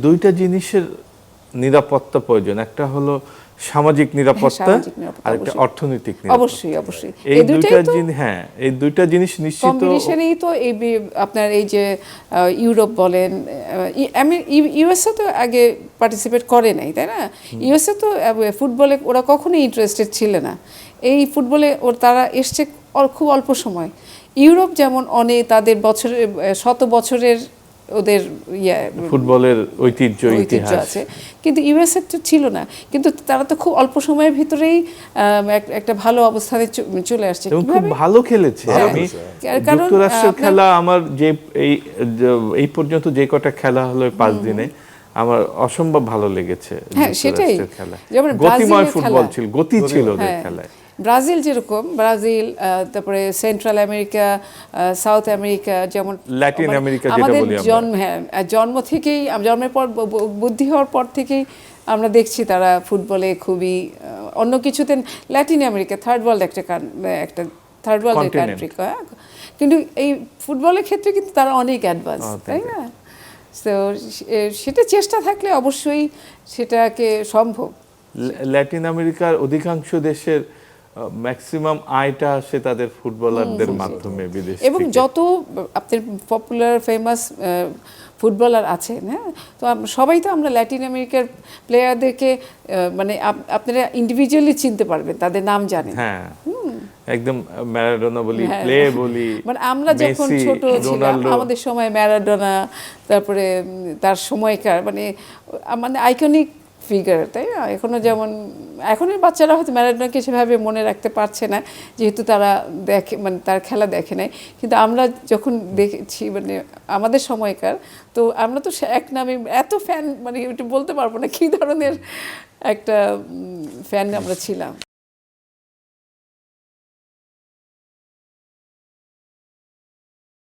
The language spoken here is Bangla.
দুইটা জিনিসের নিরাপত্তা প্রয়োজন, একটা হলো সামাজিক নিরাপত্তা আর একটা অর্থনৈতিক নিরাপত্তা। অবশ্যই অবশ্যই এই দুইটা জিনিস, হ্যাঁ এই দুইটা জিনিস নিশ্চিত কম্বিনেশনেই তো এই আপনার এই যে ইউরোপ বলেন, ইউএসএ তো আগে পার্টিসিপেট করে নাই, তাই না? ইউএসএ তো ফুটবলে ওরা কখনোই ইন্টারেস্টেড ছিল না। এই ফুটবলে তারা এসছে খুব অল্প সময়। ইউরোপ যেমন অনেক তাদের বছরের শত বছরের ওদের ফুটবলের ঐতিহ্য ইতিহাস আছে, কিন্তু ইউএসএ তো ছিল না। কিন্তু তারা তো খুব অল্প সময়ের ভিতরেই একটা ভালো অবস্থানে চলে আসছে, খুব ভালো খেলেছে। আমি যুক্তরাষ্ট্রের খেলা আমার যে এই পর্যন্ত যে কটা খেলা হলো 5 দিনে আমার অসম্ভব ভালো লেগেছে। হ্যাঁ সেটাই, যেমন গতিময় ফুটবল ছিল, গতি ছিল ওদের খেলায়। ব্রাজিল যেরকম, ব্রাজিল, তারপরে সেন্ট্রাল আমেরিকা, সাউথ আমেরিকা, যেমন ল্যাটিন আমেরিকা, আমাদের জন্ম থেকেই, জন্মের পর বুদ্ধি হওয়ার পর থেকেই আমরা দেখছি তারা ফুটবলে খুবই, অন্য কিছুতে ল্যাটিন আমেরিকা থার্ড ওয়ার্ল্ড একটা থার্ড ওয়ার্ল্ডের কান্ট্রি, কিন্তু এই ফুটবলের ক্ষেত্রে কিন্তু তারা অনেক অ্যাডভান্স, তাই না? তো সেটা চেষ্টা থাকলে অবশ্যই সেটাকে সম্ভব। ল্যাটিন আমেরিকার অধিকাংশ দেশের ম্যাক্সিমাম আয়টা আসে তাদের ফুটবলারদের মাধ্যমে বিদেশ থেকে। এবং যত আপনার পপুলার ফেমাস ফুটবলার আছেন, হ্যাঁ, তো সবাই তো আমরা ল্যাটিন আমেরিকার প্লেয়ারদেরকে মানে আপনারা ইন্ডিভিজুয়ালি চিনতে পারবেন, তাদের নাম জানেন। হ্যাঁ একদম ম্যারাডোনা বলি, প্লে বলি, মানে আমরা যখন ছোট ছিলাম আমাদের সময় ম্যারাডোনা, তারপরে তার সময়কার মানে আইকনিক ফিগার, তাই না? এখনো যেমন এখনের বাচ্চারা হয়তো ম্যারাডোনাকে সেভাবে মনে রাখতে পারছে না, যেহেতু তারা দেখে, মানে তার খেলা দেখে নাই। কিন্তু আমরা যখন দেখেছি, মানে আমাদের সময়কার, তো আমরা তো এক নামে এত ফ্যান, মানে একটু বলতে পারবো না কী ধরনের একটা ফ্যান আমরা ছিলাম।